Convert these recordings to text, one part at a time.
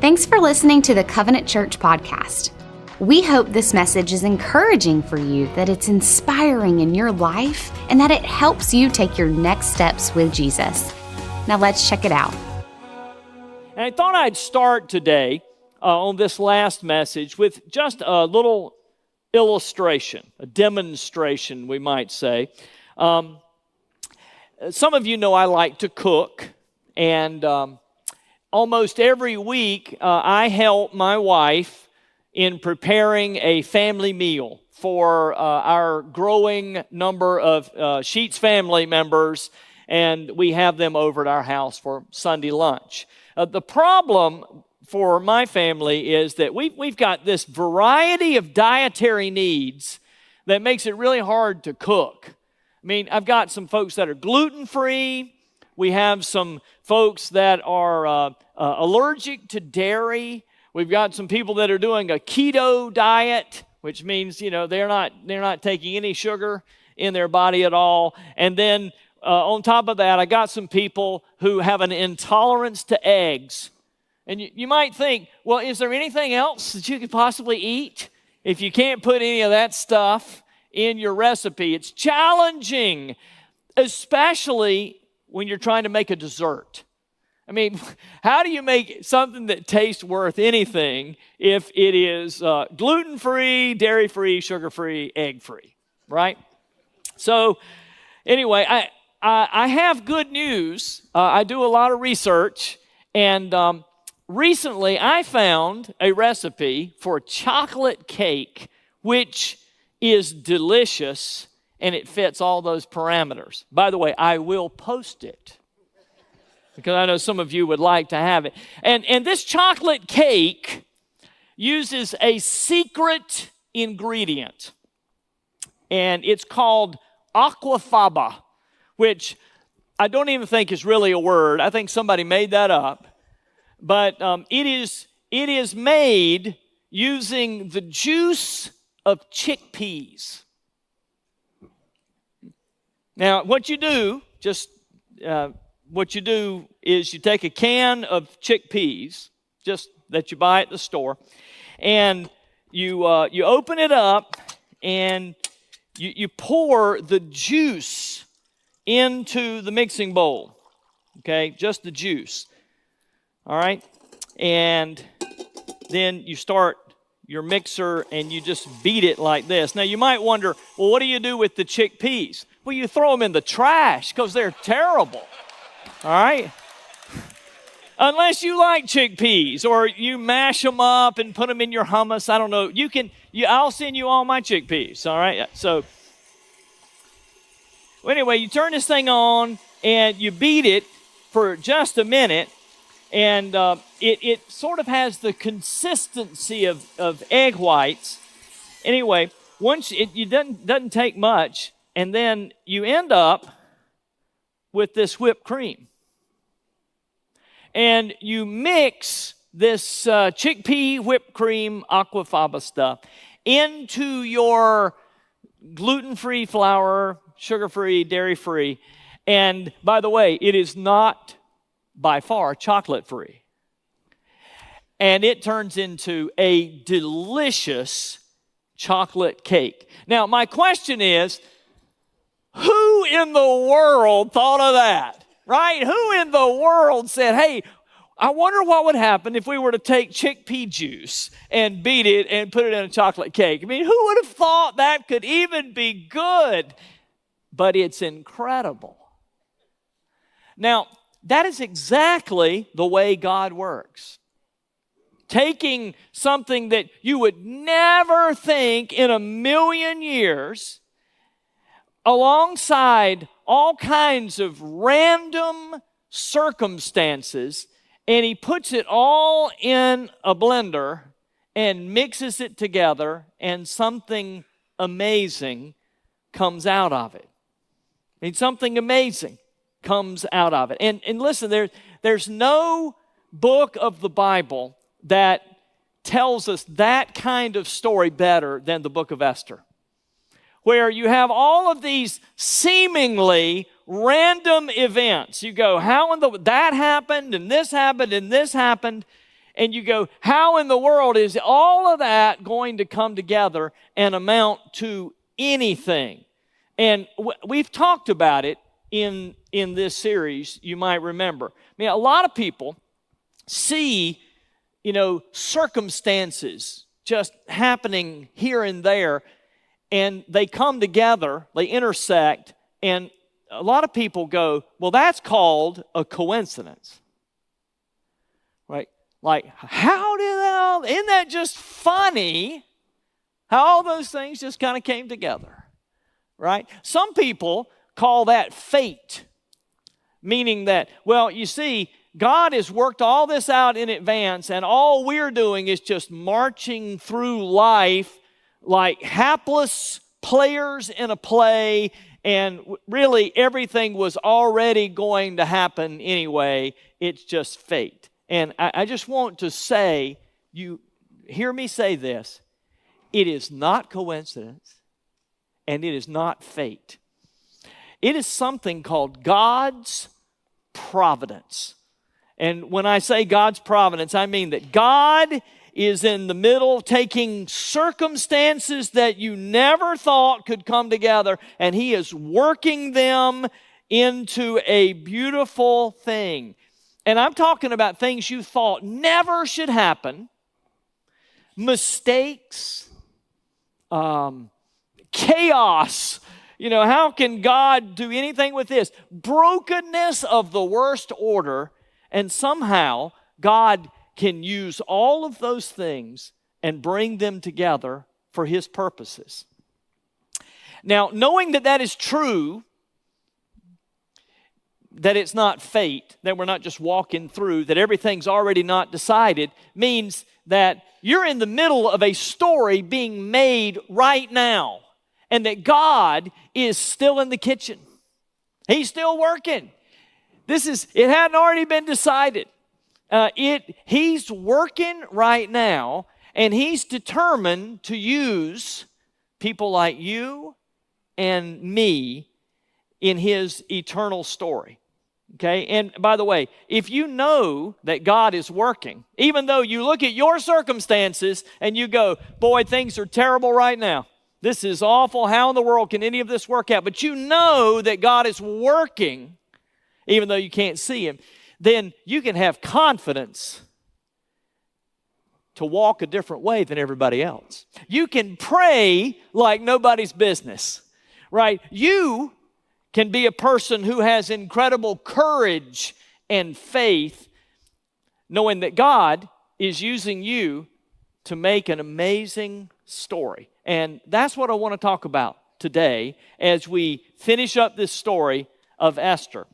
Thanks for listening to the Covenant Church podcast. We hope this message is encouraging for you, that it's inspiring in your life, and that it helps you take your next steps with Jesus. Now let's check it out. And I thought I'd start today on this last message with just a little illustration, a demonstration, we might say. Some of you know I like to cook, and almost every week I help my wife in preparing a family meal for our growing number of Sheets family members, and we have them over at our house for Sunday lunch. The problem for my family is that we've got this variety of dietary needs that makes it really hard to cook. I mean, I've got some folks that are gluten-free. We have some folks that are allergic to dairy. We've got some people that are doing a keto diet, which means, they're not taking any sugar in their body at all. And then on top of that, I got some people who have an intolerance to eggs. And you might think, well, is there anything else that you could possibly eat if you can't put any of that stuff in your recipe? It's challenging, especially when you're trying to make a dessert. I mean, how do you make something that tastes worth anything if it is gluten-free, dairy-free, sugar-free, egg-free, right? So anyway, I have good news. I do a lot of research, and recently I found a recipe for chocolate cake, which is delicious, and it fits all those parameters. By the way, I will post it, because I know some of you would like to have it. And this chocolate cake uses a secret ingredient, and it's called aquafaba, which I don't even think is really a word. I think somebody made that up. But it is made using the juice of chickpeas. Now, what you do is you take a can of chickpeas, just that you buy at the store, and you open it up, and you pour the juice into the mixing bowl, okay? Just the juice, all right? And then you start your mixer, and you just beat it like this. Now, you might wonder, well, what do you do with the chickpeas? Well, you throw them in the trash because they're terrible. All right? Unless you like chickpeas, or you mash them up and put them in your hummus. I don't know. I'll send you all my chickpeas. All right? So, anyway, you turn this thing on and you beat it for just a minute, and it sort of has the consistency of egg whites. Anyway, once it doesn't take much. And then you end up with this whipped cream. And you mix this chickpea whipped cream aquafaba stuff into your gluten-free flour, sugar-free, dairy-free. And by the way, it is not by far chocolate-free. And it turns into a delicious chocolate cake. Now, my question is, who in the world thought of that, right? Who in the world said, hey, I wonder what would happen if we were to take chickpea juice and beat it and put it in a chocolate cake? I mean, who would have thought that could even be good? But it's incredible. Now, that is exactly the way God works. Taking something that you would never think in a million years, alongside all kinds of random circumstances, and he puts it all in a blender and mixes it together, and something amazing comes out of it. I mean, something amazing comes out of it. And listen, there's no book of the Bible that tells us that kind of story better than the book of Esther, where you have all of these seemingly random events. You go, how in the that happened, and this happened, and this happened, And you go, how in the world is all of that going to come together and amount to anything? And we've talked about it in this series, you might remember. I mean, a lot of people see, circumstances just happening here and there, and they come together, they intersect, and a lot of people go, well, that's called a coincidence. Right? Like, isn't that just funny how all those things just kind of came together? Right? Some people call that fate, meaning that, well, you see, God has worked all this out in advance, and all we're doing is just marching through life like hapless players in a play, and really everything was already going to happen anyway. It's just fate. And I just want to say, you hear me say this, it is not coincidence, and it is not fate. It is something called God's providence. And when I say God's providence, I mean that God is in the middle taking circumstances that you never thought could come together, and He is working them into a beautiful thing. And I'm talking about things you thought never should happen, mistakes, chaos. How can God do anything with this? Brokenness of the worst order, and somehow God can use all of those things and bring them together for His purposes. Now, knowing that that is true, that it's not fate, that we're not just walking through, that everything's already not decided, means that you're in the middle of a story being made right now, and that God is still in the kitchen. He's still working. It hadn't already been decided. He's working right now, and He's determined to use people like you and me in His eternal story. Okay? And by the way, if you know that God is working, even though you look at your circumstances and you go, boy, things are terrible right now. This is awful. How in the world can any of this work out? But you know that God is working, even though you can't see Him, then you can have confidence to walk a different way than everybody else. You can pray like nobody's business, right? You can be a person who has incredible courage and faith, knowing that God is using you to make an amazing story. And that's what I want to talk about today as we finish up this story of Esther.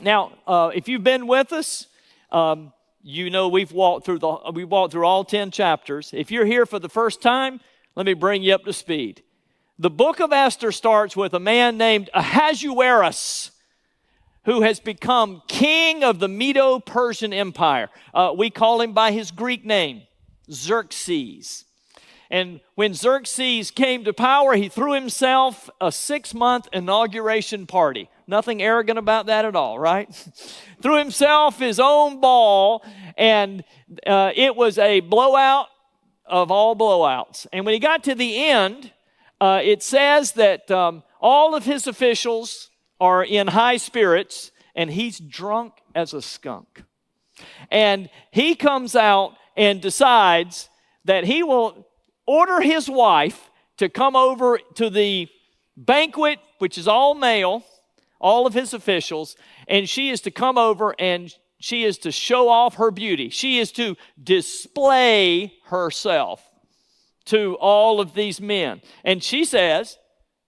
Now, if you've been with us, you know we've walked through all 10 chapters. If you're here for the first time, let me bring you up to speed. The book of Esther starts with a man named Ahasuerus, who has become king of the Medo-Persian Empire. We call him by his Greek name, Xerxes. And when Xerxes came to power, he threw himself a 6-month inauguration party. Nothing arrogant about that at all, right? Threw himself his own ball, and it was a blowout of all blowouts. And when he got to the end, it says that all of his officials are in high spirits, and he's drunk as a skunk. And he comes out and decides that he will order his wife to come over to the banquet, which is all male, all of his officials, and she is to come over and she is to show off her beauty. She is to display herself to all of these men. And she says,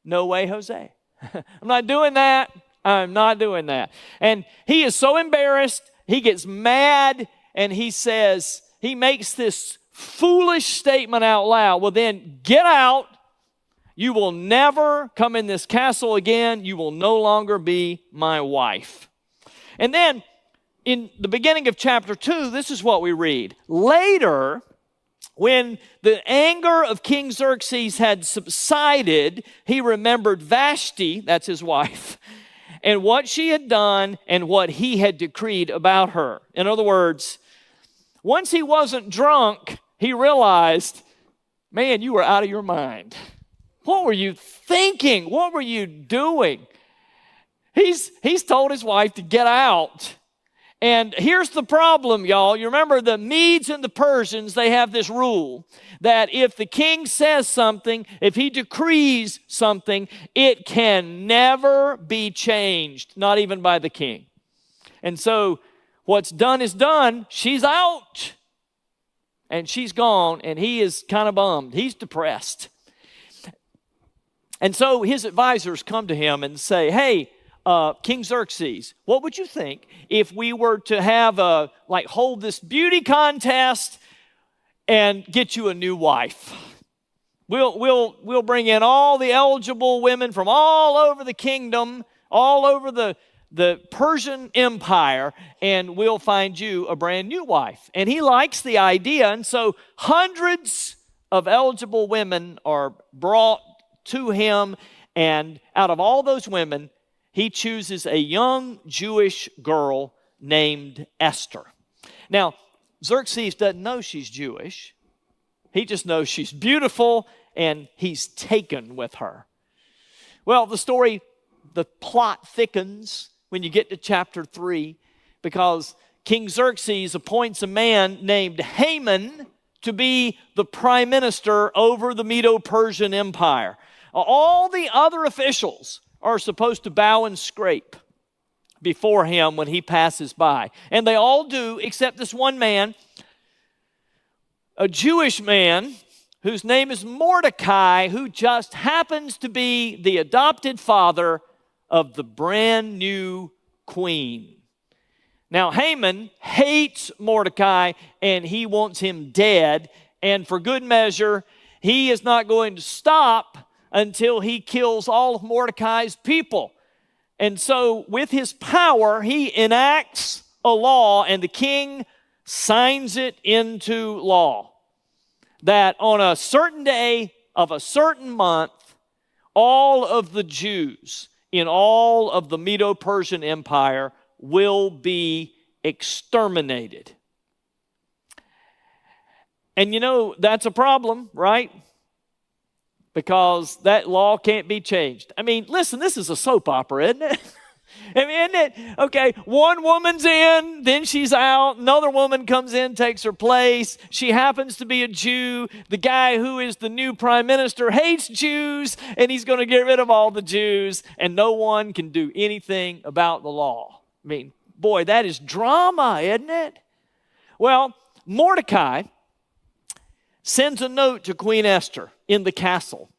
no way, Jose. I'm not doing that. I'm not doing that. And he is so embarrassed, he gets mad, and he makes this foolish statement out loud. Well, then get out. You will never come in this castle again. You will no longer be my wife. And then in the beginning of chapter 2, this is what we read. Later, when the anger of King Xerxes had subsided, he remembered Vashti, that's his wife, and what she had done and what he had decreed about her. In other words, Once he wasn't drunk, he realized, man, you were out of your mind. What were you thinking? What were you doing? He's told his wife to get out. And here's the problem, y'all. You remember the Medes and the Persians, they have this rule that if the king says something, if he decrees something, it can never be changed, not even by the king. And so what's done is done. She's out. And she's gone, and he is kind of bummed. He's depressed. And so his advisors come to him and say, hey, King Xerxes, what would you think if we were to have hold this beauty contest and get you a new wife? We'll bring in all the eligible women from all over the kingdom, all over the Persian Empire, and we'll find you a brand new wife. And he likes the idea, and so hundreds of eligible women are brought to him, and out of all those women, he chooses a young Jewish girl named Esther. Now, Xerxes doesn't know she's Jewish. He just knows she's beautiful, and he's taken with her. Well, the plot thickens when you get to chapter 3, because King Xerxes appoints a man named Haman to be the prime minister over the Medo-Persian Empire. All the other officials are supposed to bow and scrape before him when he passes by. And they all do, except this one man, a Jewish man whose name is Mordecai, who just happens to be the adopted father of the brand new queen. Now, Haman hates Mordecai, and he wants him dead. And for good measure, he is not going to stop until he kills all of Mordecai's people. And so with his power, he enacts a law, and the king signs it into law, that on a certain day of a certain month, all of the Jews in all of the Medo-Persian Empire will be exterminated. And you know, that's a problem, right? Because that law can't be changed. I mean, listen, this is a soap opera, isn't it? I mean, isn't it? Okay, one woman's in, then she's out. Another woman comes in, takes her place. She happens to be a Jew. The guy who is the new prime minister hates Jews, and he's going to get rid of all the Jews, and no one can do anything about the law. I mean, boy, that is drama, isn't it? Well, Mordecai sends a note to Queen Esther in the castle,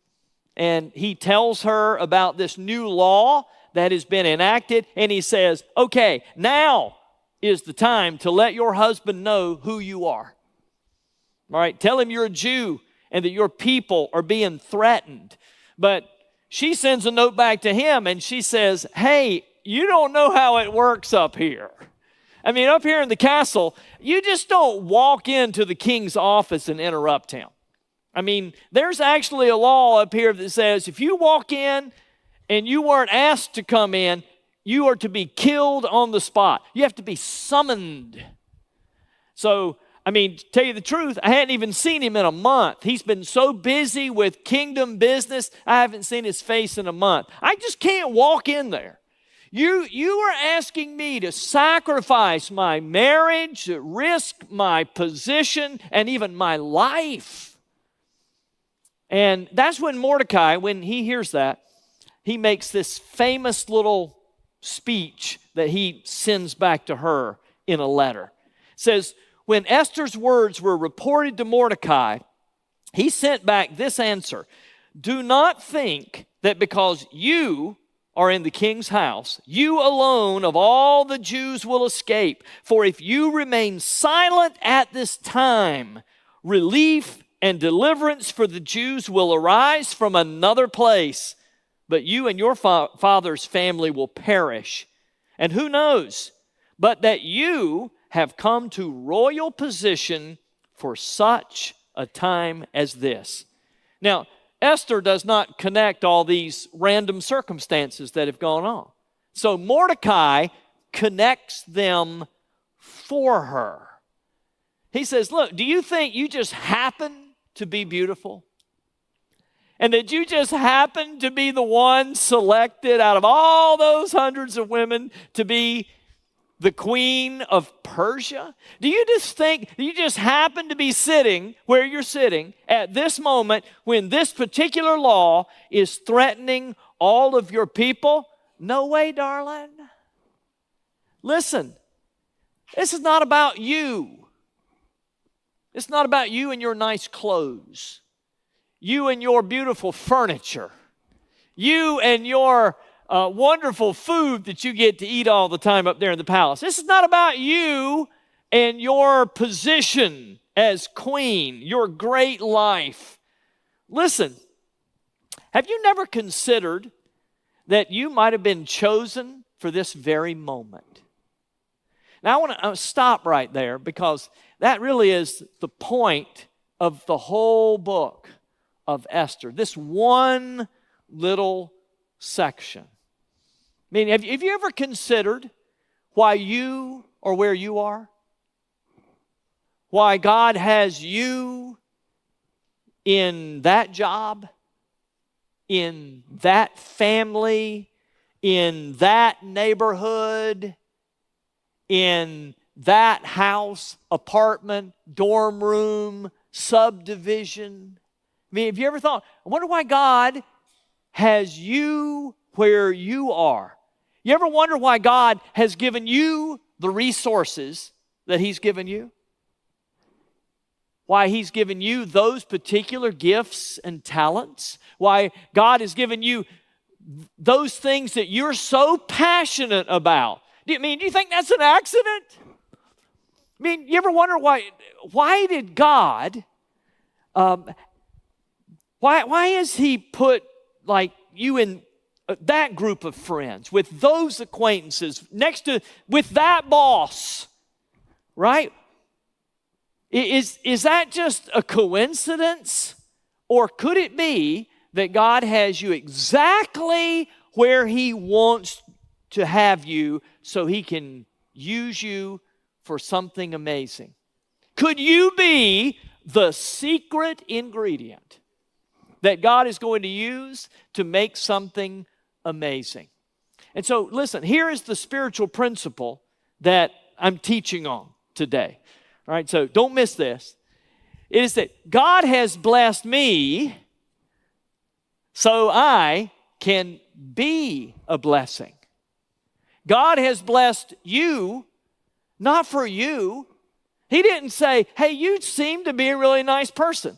and he tells her about this new law that has been enacted, and he says, okay, now is the time to let your husband know who you are. All right, tell him you're a Jew and that your people are being threatened. But she sends a note back to him, and she says, hey, you don't know how it works up here. I mean, up here in the castle, you just don't walk into the king's office and interrupt him. I mean, there's actually a law up here that says if you walk in and you weren't asked to come in, you are to be killed on the spot. You have to be summoned. So, I mean, to tell you the truth, I hadn't even seen him in a month. He's been so busy with kingdom business, I haven't seen his face in a month. I just can't walk in there. You are asking me to sacrifice my marriage, risk my position, and even my life. And that's when Mordecai, when he hears that, he makes this famous little speech that he sends back to her in a letter. It says, when Esther's words were reported to Mordecai, he sent back this answer: do not think that because you are in the king's house, you alone of all the Jews will escape. For if you remain silent at this time, relief and deliverance for the Jews will arise from another place, but you and your father's family will perish. And who knows, but that you have come to royal position for such a time as this. Now, Esther does not connect all these random circumstances that have gone on. So Mordecai connects them for her. He says, look, do you think you just happen to be beautiful? And that you just happen to be the one selected out of all those hundreds of women to be the queen of Persia? Do you just think you just happen to be sitting where you're sitting at this moment when this particular law is threatening all of your people? No way, darling. Listen, this is not about you. It's not about you and your nice clothes, you and your beautiful furniture, you and your wonderful food that you get to eat all the time up there in the palace. This is not about you and your position as queen, your great life. Listen, have you never considered that you might have been chosen for this very moment? Now, I want to stop right there because that really is the point of the whole book of Esther, this one little section. I mean, have you ever considered why you are where you are? Why God has you in that job, in that family, in that neighborhood, in that house, apartment, dorm room, subdivision? I mean, have you ever thought, I wonder why God has you where you are? You ever wonder why God has given you the resources that He's given you? Why He's given you those particular gifts and talents? Why God has given you those things that you're so passionate about? Do you think that's an accident? I mean, you ever wonder why did God, why has He put like you in that group of friends, with those acquaintances, with that boss, right? Is that just a coincidence? Or could it be that God has you exactly where He wants to have you so He can use you for something amazing? Could you be the secret ingredient that God is going to use to make something amazing? And so, listen, here is the spiritual principle that I'm teaching on today. All right, so don't miss this. It is that God has blessed me so I can be a blessing. God has blessed you, not for you. He didn't say, hey, you seem to be a really nice person.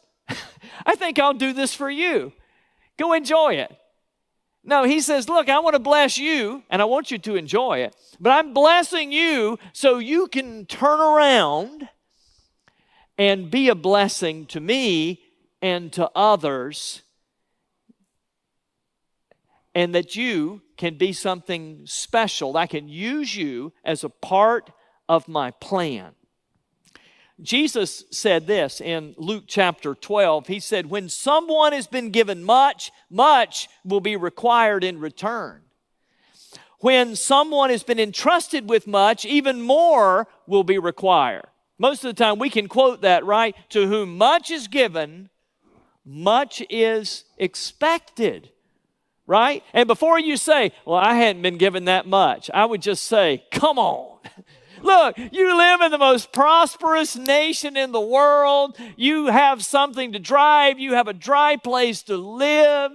I think I'll do this for you. Go enjoy it. No, He says, look, I want to bless you, and I want you to enjoy it, but I'm blessing you so you can turn around and be a blessing to me and to others, and that you can be something special. I can use you as a part of my plan. Jesus said this in Luke chapter 12. He said, when someone has been given much, much will be required in return. When someone has been entrusted with much, even more will be required. Most of the time we can quote that, right? To whom much is given, much is expected, right? And before you say, well, I hadn't been given that much, I would just say, come on. Look, you live in the most prosperous nation in the world. You have something to drive. You have a dry place to live.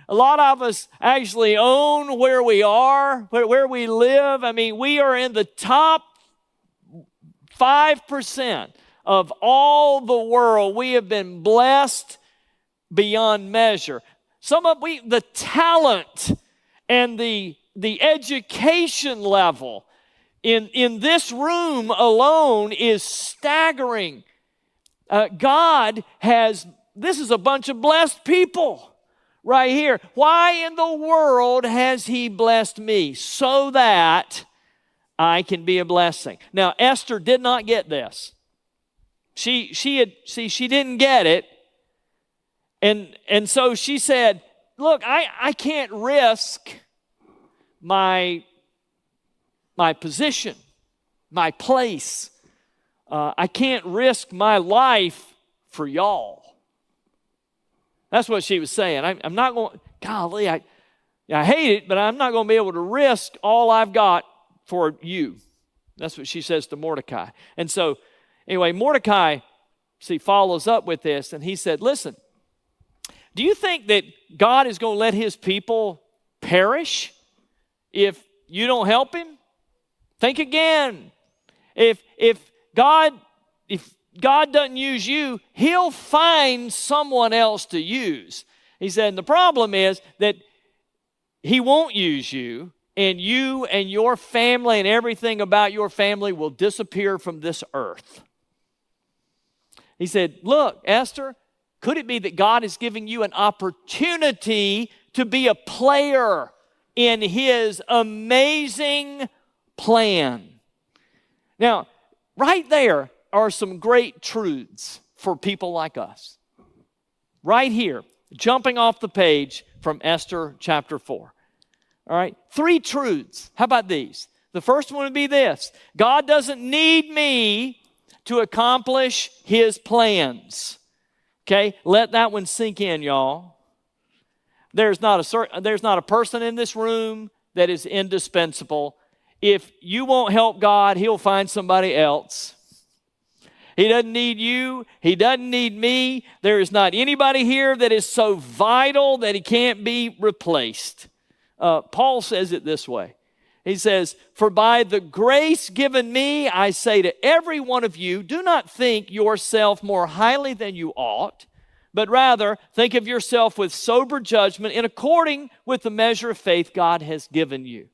A lot of us actually own where we are, where we live. I mean, we are in the top 5% of all the world. We have been blessed beyond measure. The talent and the education level in this room alone is staggering. This is a bunch of blessed people right here. Why in the world has He blessed me? So that I can be a blessing. Now, Esther did not get this. She didn't get it. And so she said, look, I can't risk my position, my place, I can't risk my life for y'all. That's what she was saying. I'm not going, golly, I hate it, but I'm not going to be able to risk all I've got for you. That's what she says to Mordecai. And so, anyway, Mordecai, follows up with this, and he said, listen, do you think that God is going to let his people perish if you don't help him? Think again. If God doesn't use you, he'll find someone else to use. He said, and the problem is that he won't use you and your family and everything about your family will disappear from this earth. He said, look, Esther, could it be that God is giving you an opportunity to be a player in his amazing plan? Now, right there are some great truths for people like us. Right here, jumping off the page from Esther chapter 4. All right, 3 truths. How about these? The first one would be this: God doesn't need me to accomplish his plans. Okay, let that one sink in, y'all. There's not a person in this room that is indispensable. If you won't help God, he'll find somebody else. He doesn't need you. He doesn't need me. There is not anybody here that is so vital that he can't be replaced. Paul says it this way. He says, for by the grace given me, I say to every one of you, do not think yourself more highly than you ought, but rather think of yourself with sober judgment in according with the measure of faith God has given you.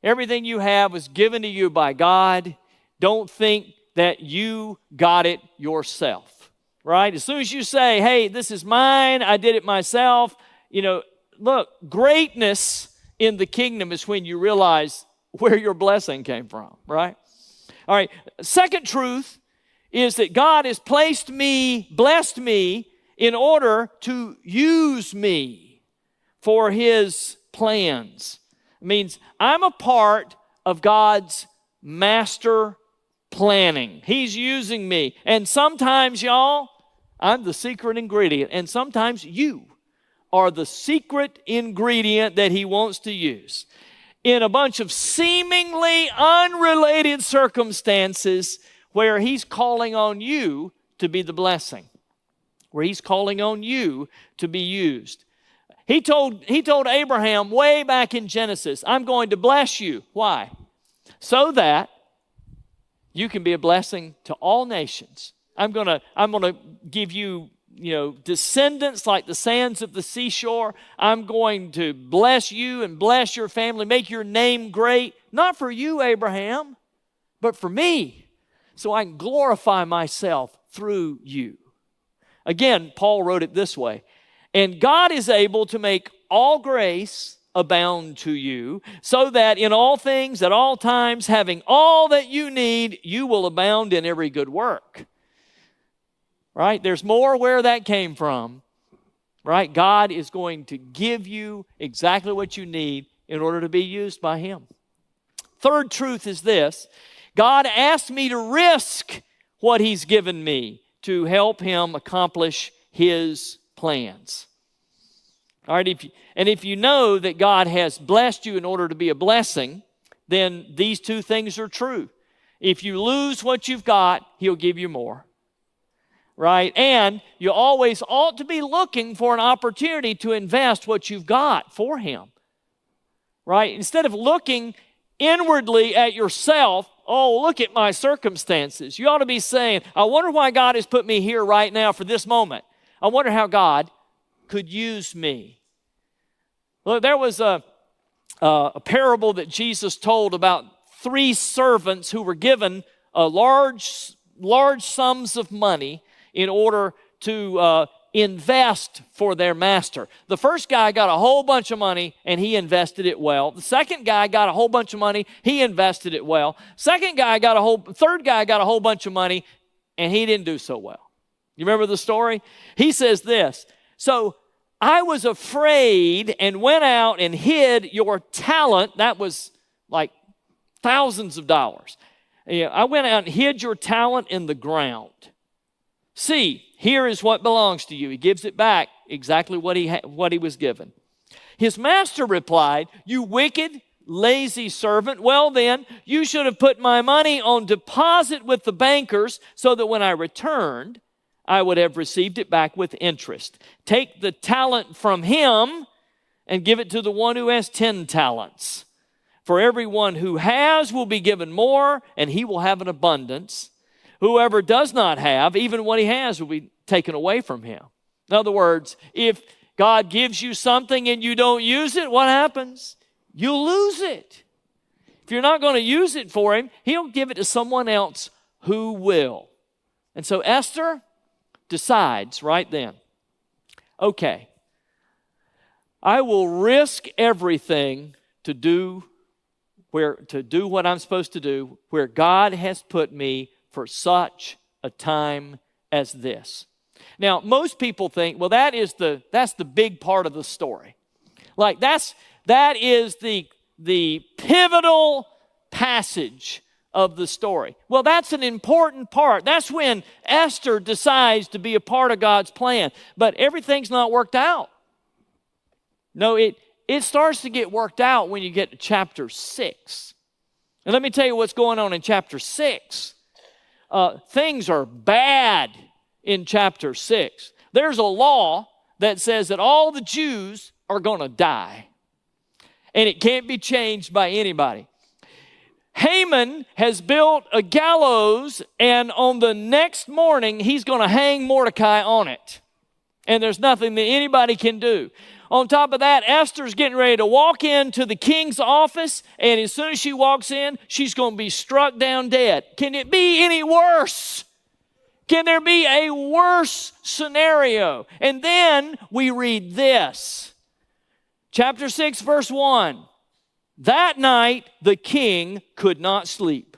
Everything you have was given to you by God. Don't think that you got it yourself, right? As soon as you say, hey, this is mine, I did it myself, look, greatness in the kingdom is when you realize where your blessing came from, right? All right, second truth is that God has blessed me in order to use me for his plans. It means I'm a part of God's master planning. He's using me. And sometimes, y'all, I'm the secret ingredient. And sometimes you are the secret ingredient that he wants to use. In a bunch of seemingly unrelated circumstances where he's calling on you to be the blessing. Where he's calling on you to be used. He told Abraham way back in Genesis, I'm going to bless you. Why? So that you can be a blessing to all nations. I'm going to give you, descendants like the sands of the seashore. I'm going to bless you and bless your family, make your name great. Not for you, Abraham, but for me, so I can glorify myself through you. Again, Paul wrote it this way, and God is able to make all grace abound to you, so that in all things, at all times, having all that you need, you will abound in every good work. Right? There's more where that came from. Right? God is going to give you exactly what you need in order to be used by him. Third truth is this: God asked me to risk what he's given me to help him accomplish his plans. All right, if you know that God has blessed you in order to be a blessing, then these 2 things are true. If you lose what you've got, he'll give you more. Right? And you always ought to be looking for an opportunity to invest what you've got for him. Right? Instead of looking inwardly at yourself, oh, look at my circumstances. You ought to be saying, I wonder why God has put me here right now for this moment. I wonder how God could use me. Look, there was a parable that Jesus told about 3 servants who were given large sums of money in order to invest for their master. The first guy got a whole bunch of money and he invested it well. The second guy got a whole bunch of money, he invested it well. Third guy got a whole bunch of money and he didn't do so well. You remember the story? He says this, so I was afraid and went out and hid your talent. That was like thousands of dollars. I went out and hid your talent in the ground. See, here is what belongs to you. He gives it back, exactly what he was given. His master replied, you wicked, lazy servant. Well then, you should have put my money on deposit with the bankers so that when I returned, I would have received it back with interest. Take the talent from him and give it to the one who has 10 talents. For everyone who has will be given more, and he will have an abundance. Whoever does not have, even what he has will be taken away from him. In other words, if God gives you something and you don't use it, what happens? You'll lose it. If you're not going to use it for him, he'll give it to someone else who will. And so Esther decides right then, okay, I will risk everything to do what I'm supposed to do, where God has put me for such a time as this. Now, most people think, well, that's the big part of the story. Like that is the pivotal passage of the story. Well, that's an important part. That's when Esther decides to be a part of God's plan. But everything's not worked out. No, it starts to get worked out when you get to chapter 6. And let me tell you what's going on in chapter 6. Things are bad in chapter 6. There's a law that says that all the Jews are going to die. And it can't be changed by anybody. Haman has built a gallows, and on the next morning, he's going to hang Mordecai on it. And there's nothing that anybody can do. On top of that, Esther's getting ready to walk into the king's office, and as soon as she walks in, she's going to be struck down dead. Can it be any worse? Can there be a worse scenario? And then we read this. Chapter 6, verse 1. That night, the king could not sleep.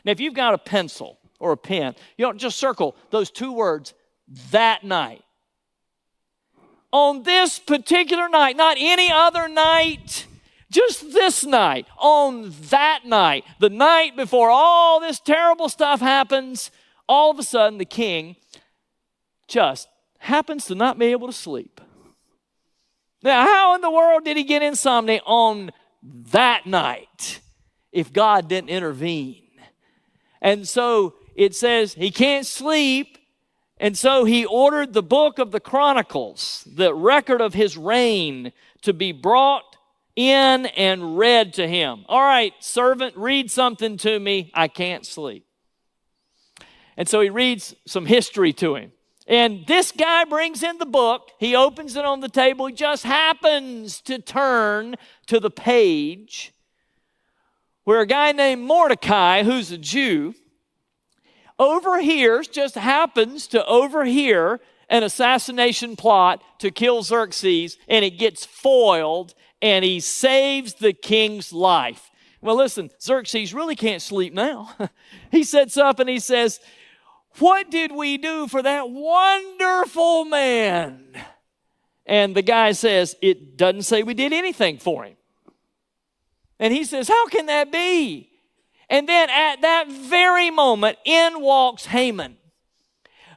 Now, if you've got a pencil or a pen, you don't just circle those two words, that night. On this particular night, not any other night, just this night, on that night, the night before all this terrible stuff happens, all of a sudden the king just happens to not be able to sleep. Now, how in the world did he get insomnia on that night if God didn't intervene? And so it says he can't sleep. And so he ordered the book of the Chronicles, the record of his reign, to be brought in and read to him. All right, servant, read something to me. I can't sleep. And so he reads some history to him. And this guy brings in the book. He opens it on the table. He just happens to turn to the page where a guy named Mordecai, who's a Jew, just happens to overhear an assassination plot to kill Xerxes, and it gets foiled, and he saves the king's life. Well, listen, Xerxes really can't sleep now. He sits up and he says, what did we do for that wonderful man? And the guy says, it doesn't say we did anything for him. And he says, how can that be? And then at that very moment, in walks Haman,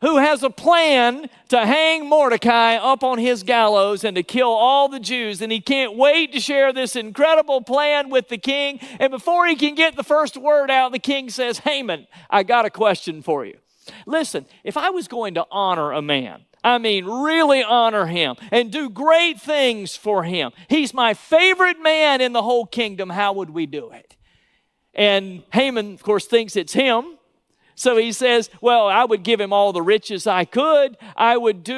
who has a plan to hang Mordecai up on his gallows and to kill all the Jews. And he can't wait to share this incredible plan with the king. And before he can get the first word out, the king says, Haman, I got a question for you. Listen, if I was going to honor a man, really honor him and do great things for him, he's my favorite man in the whole kingdom, how would we do it? And Haman, of course, thinks it's him. So he says, well, I would give him all the riches I could. I would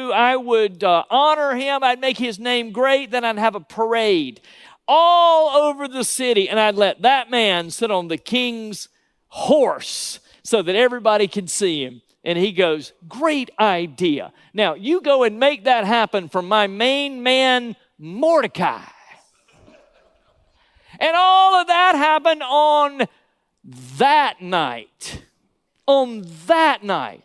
honor him. I'd make his name great. Then I'd have a parade all over the city. And I'd let that man sit on the king's horse so that everybody could see him. And he goes, great idea. Now, you go and make that happen for my main man, Mordecai. And all of that happened on that night. On that night.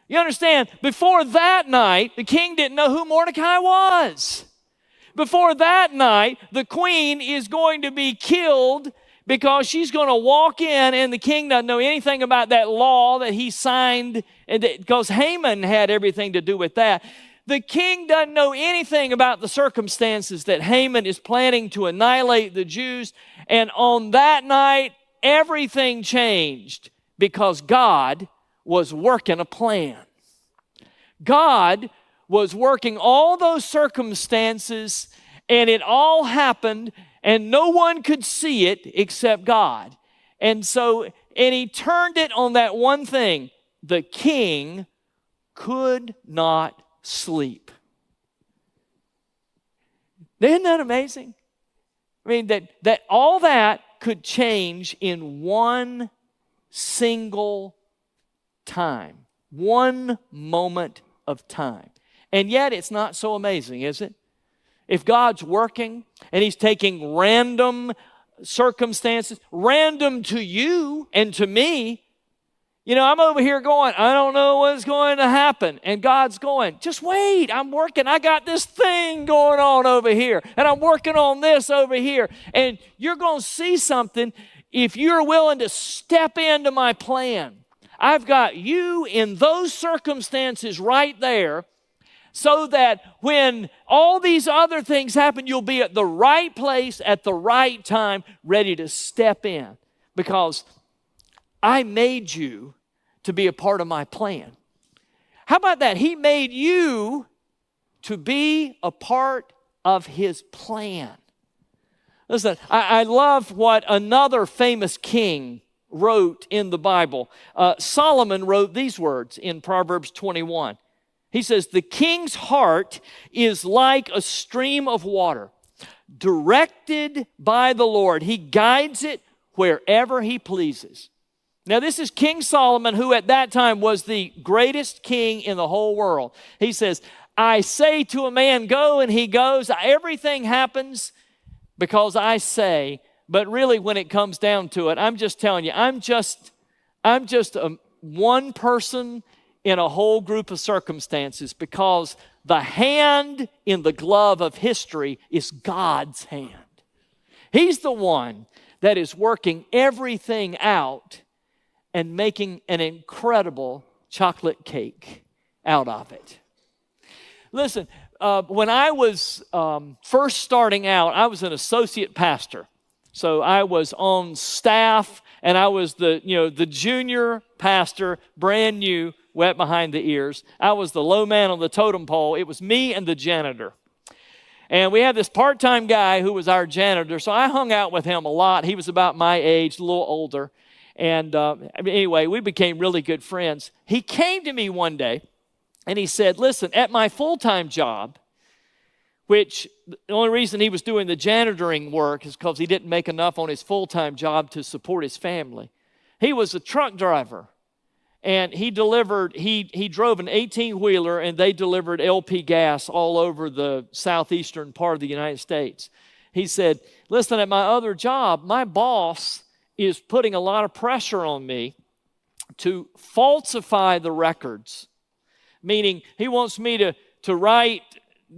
You understand, before that night, the king didn't know who Mordecai was. Before that night, the queen is going to be killed because she's going to walk in, and the king doesn't know anything about that law that he signed, because Haman had everything to do with that. The king doesn't know anything about the circumstances that Haman is planning to annihilate the Jews. And on that night, everything changed because God was working a plan. God was working all those circumstances, and it all happened, and no one could see it except God. And he turned it on that one thing. The king could not sleep. Isn't that amazing? I mean, that all that could change in one single time, one moment of time. And yet it's not so amazing, is it? If God's working and He's taking random circumstances, random to you and to me. You know, I'm over here going, I don't know what's going to happen. And God's going, just wait, I'm working. I got this thing going on over here. And I'm working on this over here. And you're going to see something if you're willing to step into my plan. I've got you in those circumstances right there, so that when all these other things happen, you'll be at the right place at the right time, ready to step in. Because I made you to be a part of my plan. How about that? He made you to be a part of His plan. Listen, I love what another famous king wrote in the Bible. Solomon wrote these words in Proverbs 21. He says, the king's heart is like a stream of water, directed by the Lord. He guides it wherever He pleases. Now, this is King Solomon, who at that time was the greatest king in the whole world. He says, I say to a man, go, and he goes. Everything happens because I say. But really, when it comes down to it, I'm just telling you, I'm just one person in a whole group of circumstances, because the hand in the glove of history is God's hand. He's the one that is working everything out and making an incredible chocolate cake out of it. Listen, when I was first starting out, I was an associate pastor. So I was on staff, and I was the junior pastor, brand new, wet behind the ears. I was the low man on the totem pole. It was me and the janitor. And we had this part-time guy who was our janitor, so I hung out with him a lot. He was about my age, a little older. And anyway, we became really good friends. He came to me one day, and he said, listen, at my full-time job, which the only reason he was doing the janitoring work is because he didn't make enough on his full-time job to support his family. He was a truck driver, and he drove an 18-wheeler, and they delivered LP gas all over the southeastern part of the United States. He said, listen, at my other job, my boss is putting a lot of pressure on me to falsify the records, meaning he wants me to write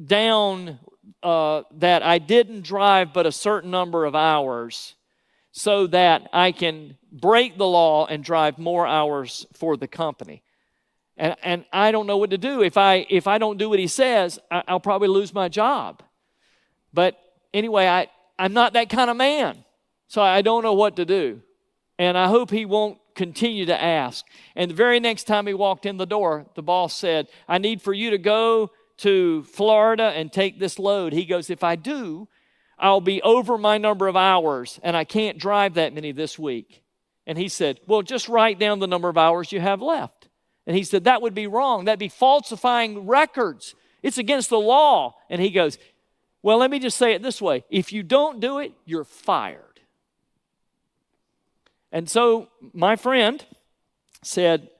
down that I didn't drive but a certain number of hours, so that I can break the law and drive more hours for the company. And I don't know what to do. If I don't do what he says, I'll probably lose my job. But anyway, I'm not that kind of man, so I don't know what to do. And I hope he won't continue to ask. And the very next time he walked in the door, the boss said, I need for you to go to Florida and take this load. He goes, if I do, I'll be over my number of hours, and I can't drive that many this week. And he said, well, just write down the number of hours you have left. And he said, that would be wrong. That'd be falsifying records. It's against the law. And he goes, well, let me just say it this way. If you don't do it, you're fired. And so my friend said,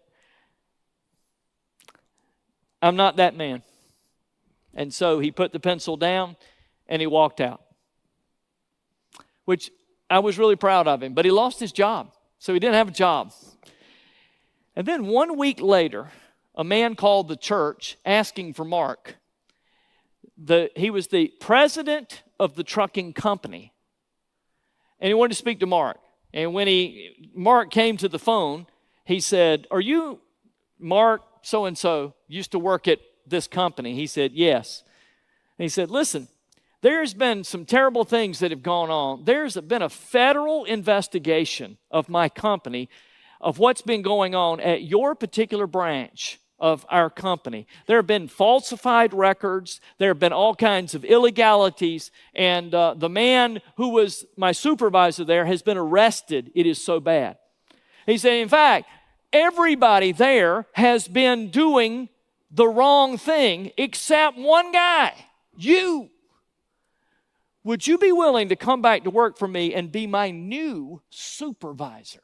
I'm not that man. And so he put the pencil down and he walked out, which I was really proud of him. But he lost his job, so he didn't have a job. And then 1 week later, a man called the church asking for Mark. He was the president of the trucking company. and he wanted to speak to Mark. And when Mark came to the phone, he said, "Are you Mark so-and-so, used to work at this company?" He said, "Yes." And he said, "Listen, there's been some terrible things that have gone on. There's been a federal investigation of my company of what's been going on at your particular branch of our company. There have been falsified records. There have been all kinds of illegalities. And the man who was my supervisor there has been arrested. It is so bad." He said, "In fact, everybody there has been doing the wrong thing except one guy, you. Would you be willing to come back to work for me and be my new supervisor?"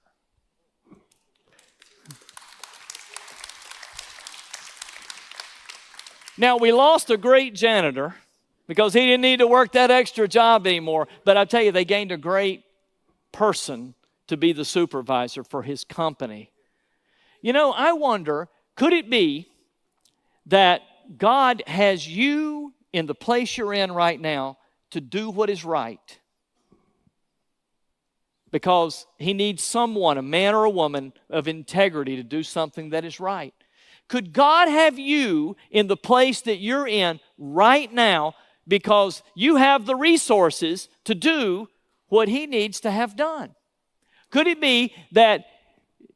Now, we lost a great janitor because he didn't need to work that extra job anymore. But I tell you, they gained a great person to be the supervisor for his company. You know, I wonder, could it be that God has you in the place you're in right now to do what is right? Because he needs someone, a man or a woman of integrity, to do something that is right. Could God have you in the place that you're in right now because you have the resources to do what he needs to have done? Could it be that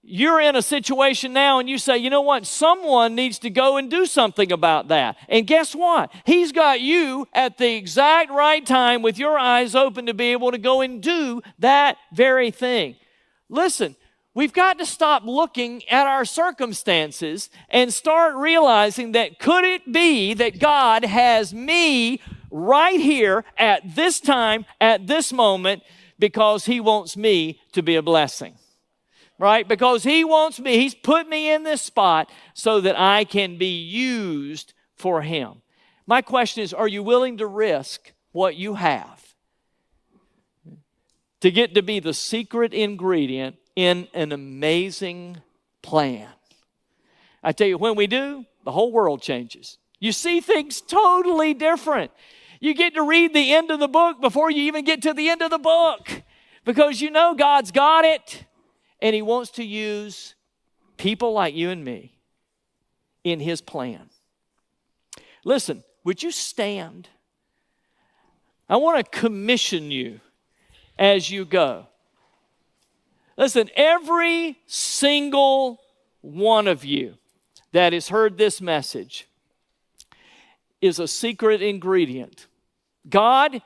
you're in a situation now and you say, "You know what, someone needs to go and do something about that." And guess what? He's got you at the exact right time with your eyes open to be able to go and do that very thing. Listen, we've got to stop looking at our circumstances and start realizing that could it be that God has me right here at this time, at this moment, because he wants me to be a blessing. Right? Because he wants me, he's put me in this spot so that I can be used for him. My question is, are you willing to risk what you have to get to be the secret ingredient in an amazing plan? I tell you, when we do, the whole world changes. You see things totally different. You get to read the end of the book before you even get to the end of the book, because you know God's got it. And he wants to use people like you and me in his plan. Listen, would you stand? I want to commission you as you go. Listen, every single one of you that has heard this message is a secret ingredient. God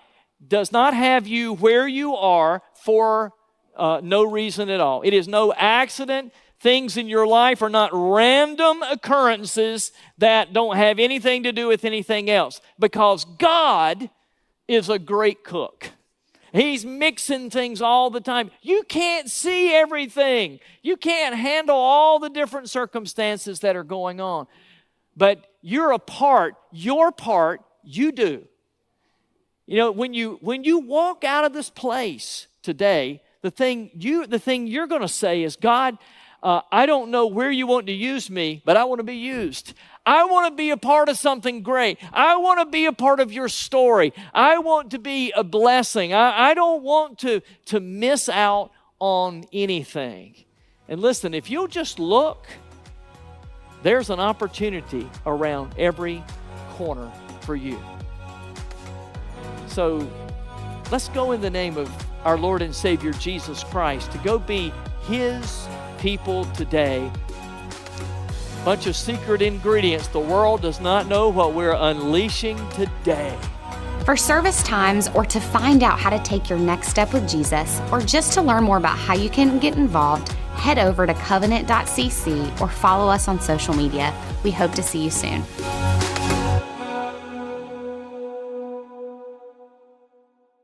does not have you where you are for no reason at all. It is no accident. Things in your life are not random occurrences that don't have anything to do with anything else, because God is a great cook. He's mixing things all the time. You can't see everything. You can't handle all the different circumstances that are going on. But you're a part, your part, you do. You know, when you walk out of this place today, the thing you're going to say is, "God, I don't know where you want to use me, but I want to be used. I want to be a part of something great. I want to be a part of your story. I want to be a blessing. I don't want to miss out on anything." And listen, if you'll just look, there's an opportunity around every corner for you. So let's go in the name of our Lord and Savior Jesus Christ to go be his people today. Bunch of secret ingredients. The world does not know what we're unleashing today. For service times, or to find out how to take your next step with Jesus, or just to learn more about how you can get involved, head over to covenant.cc or follow us on social media. We hope to see you soon.